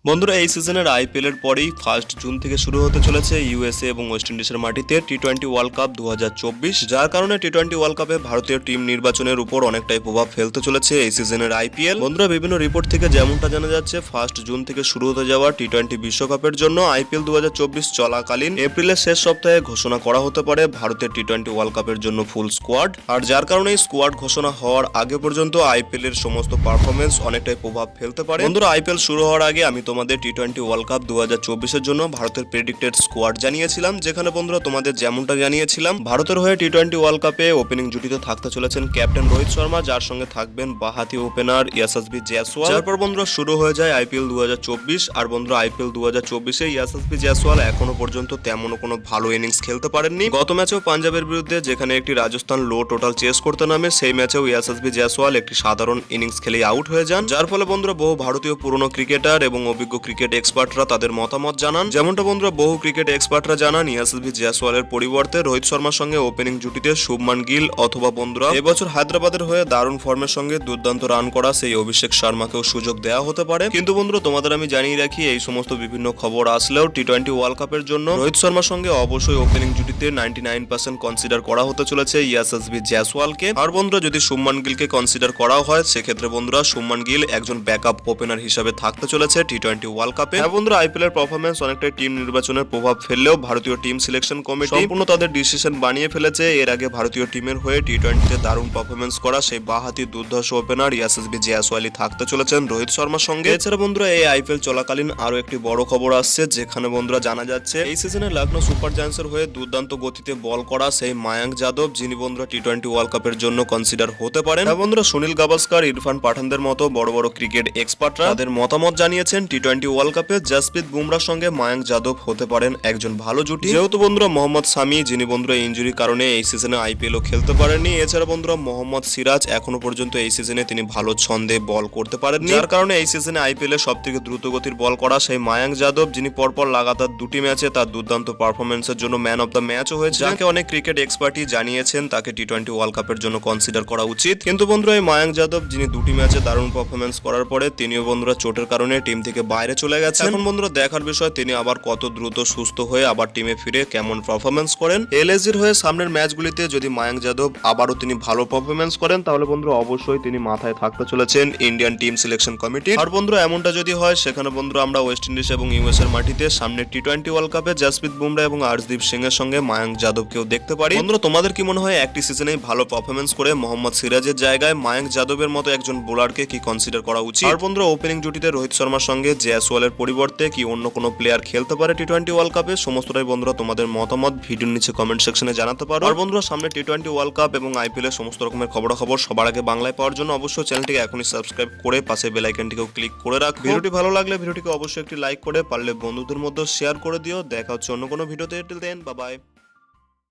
বন্ধুরা এই সিজনের আইপিএল এর পরেই 1 জুন থেকে শুরু হতে চলেছে ইউএসএ এবং ওয়েস্ট ইন্ডিজের মাটিতে টি-20 ওয়ার্ল্ড কাপ 2024, যার কারণে টি-20 ওয়ার্ল্ড কাপে ভারতীয় টিম নির্বাচনের উপর অনেকটাই প্রভাব ফেলতে চলেছে এই সিজনের আইপিএল। বন্ধুরা বিভিন্ন রিপোর্ট থেকে যেমনটা জানা যাচ্ছে 1 জুন থেকে শুরু হতে যাওয়া টি-20 বিশ্বকাপের জন্য আইপিএল 2024 চলাকালীন এপ্রিলের শেষ সপ্তাহে ঘোষণা করা হতে পারে ভারতের টি-20 ওয়ার্ল্ড কাপের জন্য ফুল স্কোয়াড। আর যার কারণে স্কোয়াড ঘোষণা হওয়ার আগে পর্যন্ত আইপিএল এর সমস্ত পারফরমেন্স অনেকটাই প্রভাব ফেলতে পারে। বন্ধুরা আইপিএল শুরু হওয়ার আগে আমি তোমাদের টি-20 ওয়ার্ল্ড কাপ 2024 এর জন্য ভারতের প্রেডিক্টেড স্কোয়াড জানিয়েছিলাম, যেখানে বন্ধুরা তোমাদের যেমনটা জানিয়েছিলাম ভারতের হয়ে টি-20 ওয়ার্ল্ড কাপে ওপেনিং জুটিতে থাকতে চলেছেন ক্যাপ্টেন রোহিত শর্মা, যার সঙ্গে থাকবেন বাঁহাতি ওপেনার ইয়াশাসভি জয়সওয়াল। তারপর বন্ধুরা শুরু হয়ে যায় আইপিএল 2024। আর বন্ধুরা আইপিএল 2024 ইয়াশাসভি জয়সওয়াল এখনো পর্যন্ত তেমন কোনো ভালো ইনিংস খেলতে পারেননি। গত ম্যাচেও পাঞ্জাবের বিরুদ্ধে যেখানে একটি রাজস্থান লো টোটাল চেস করতে নামে, সেই ম্যাচেও ইয়াশাসভি জয়সওয়াল একটি সাধারণ ইনিংস খেলেই আউট হয়ে যান, যার ফলে বন্ধুরা বহু ভারতীয় পুরনো ক্রিকেটার এবং অভিজ্ঞ ক্রিকেট এক্সপার্টরা তাদের মতামত জানান। যেমনটা বন্ধুরা বহু ক্রিকেট এক্সপার্টরা জানান ইয়াশাসভি জয়সওয়ালের পরিবর্তে রোহিত শর্মার সঙ্গে ওপেনিং জুটিতে শুভমান গিল অথবা বন্ধুরা এবছর হায়দ্রাবাদের হয়ে দারুণ ফর্মের সঙ্গে দুর্দান্ত রান করা সেই অভিষেক শর্মাকেও সুযোগ দেওয়া হতে পারে। কিন্তু বন্ধুরা তোমাদের আমি জানিয়ে রাখি, এই সমস্ত বিভিন্ন খবর আসলেও টি-20 ওয়ার্ল্ড কাপের জন্য রোহিত শর্মার সঙ্গে অবশ্যই ওপেনিং জুটিতে 99% কনসিডার করা হতে চলেছে ইয়াশাসভি জয়সওয়ালকে। আর বন্ধুরা যদি শুভমান গিলকে কনসিডার করাও হয়, সেক্ষেত্রে বন্ধুরা শুভমান গিল একজন ব্যাকআপ ওপেনার হিসেবে থাকতে চলেছে টি-20 ওয়ার্ল্ড কাপে। বন্ধুরা আইপিএল এর পারফরমেন্স অনেকটাই টিম নির্বাচনের প্রভাব ফেললেও ভারতীয় টিম সিলেকশন কমিটি সম্পূর্ণ তাদের ডিসিশন বানিয়ে ফেলেছে। এর আগে ভারতীয় টিমের হয়ে টি-20তে দারুণ পারফরমেন্স করা সেই বাঁহাতি দুর্ধর্ষ ওপেনার ইয়াশাসভি জয়সওয়ালই থাকতে চলেছেন রোহিত শর্মার সঙ্গে। এছাড়া বন্ধুরা এই আইপিএল চলাকালীন আরো একটি বড় খবর আসছে, যেখানে বন্ধুরা জানা যাচ্ছে এই সিজনে লখনৌ সুপার জায়ান্টসের হয়ে দুর্দান্ত গতিতে বল করা সেই মায়াঙ্ক যাদব, যিনি বন্ধুরা টি-20 ওয়ার্ল্ড কাপের জন্য কনসিডার হতে পারেন। বন্ধুরা সুনীল গাভাস্কার, ইরফান পাঠানদের মতো বড় বড় ক্রিকেট এক্সপার্টরা তাদের মতামত জানিয়েছেন টি-20 ওয়ার্ল্ড কাপে জাসপ্রীত বুমরার সঙ্গে মায়াঙ্ক যাদব হতে পারেন একজন ভালো জুটি। যেহেতু বন্ধুরা মোহাম্মদ শামি, যিনি বন্ধুরা ইনজুরির কারণে এই সিজনে আইপিএলও খেলতে পারেননি। এছাড়া বন্ধুরা মোহাম্মদ সিরাজ এখনো পর্যন্ত এই সিজনে তিনি ভালো ছন্দে বল করতে পারেননি, যার কারণে এই সিজনে আইপিএল এ সবথেকে দ্রুত গতির বল করা সেই মায়াঙ্ক যাদব, যিনি পরপর লাগাতার দুটি ম্যাচে তার দুর্দান্ত পারফরমেন্সের জন্য ম্যান অফ দ্য ম্যাচও হয়েছে, যাকে অনেক ক্রিকেট এক্সপার্টই জানিয়েছেন তাকে টি-20 ওয়ার্ল্ড কাপের জন্য কনসিডার করা উচিত। কিন্তু বন্ধুরা এই মায়াঙ্ক যাদব, যিনি দুটি ম্যাচে দারুণ পারফরমেন্স করার পরে তিনিও বন্ধুরা চোটের কারণে টিম থেকে বাইরে চলে গেছেন। এখন বন্ধুরা দেখার বিষয় তিনি আবার কত দ্রুত সুস্থ হয়ে আবার টিমে ফিরে কেমন পারফরমেন্স করেন। এলএসজির হয়ে সামনের ম্যাচগুলিতে যদি মায়াঙ্ক যাদব আবারও তিনি ভালো পারফরমেন্স করেন, তাহলে বন্ধুরা অবশ্যই তিনি মাথায় থাকতে চলেছেন ইন্ডিয়ান টিম সিলেকশন কমিটি। আর বন্ধুরা এমনটা যদি হয়, সেখানে বন্ধুরা আমরা ওয়েস্ট ইন্ডিজ এবং ইউএস এর মাটিতে সামনে টি-20 ওয়ার্ল্ড কাপে জাসপ্রীত বুমরা এবং আর্শদীপ সিং এর সঙ্গে মায়াঙ্ক যাদবকেও দেখতে পারি। বন্ধুরা তোমাদের কি মনে হয় একটি সিজনেই ভালো পারফরমেন্স করে মোহাম্মদ সিরাজের জায়গায় মায়াঙ্ক যাদবের মতো একজন বোলারকে কি কনসিডার করা উচিত? আর বন্ধুরা ওপেনিং জুটিতে রোহিত শর্মার সঙ্গে জয়সওয়ালের পরিবর্তে কি অন্য কোনো প্লেয়ার খেলতে পারে টি-20 ওয়ার্ল্ড কাপে? সমস্তটাই বন্ধুরা তোমাদের মতামত ভিডিওর নিচে কমেন্ট সেকশনে জানাতে পারো। আর বন্ধুরা সামনে টি-20 ওয়ার্ল্ড কাপ এবং আইপিএল এর সমস্ত রকমের খবরাখবর সবার আগে বাংলায় পাওয়ার জন্য অবশ্যই চ্যানেলটিকে এখনই সাবস্ক্রাইব করে পাশে বেল আইকনটিকেও ক্লিক করে রাখো। ভিডিওটি ভালো লাগলে ভিডিওটিকে অবশ্যই একটি লাইক করে পারলে বন্ধুদের মধ্যে শেয়ার করে দিও। দেখা হচ্ছে অন্য কোনো ভিডিওতে। Till then bye by.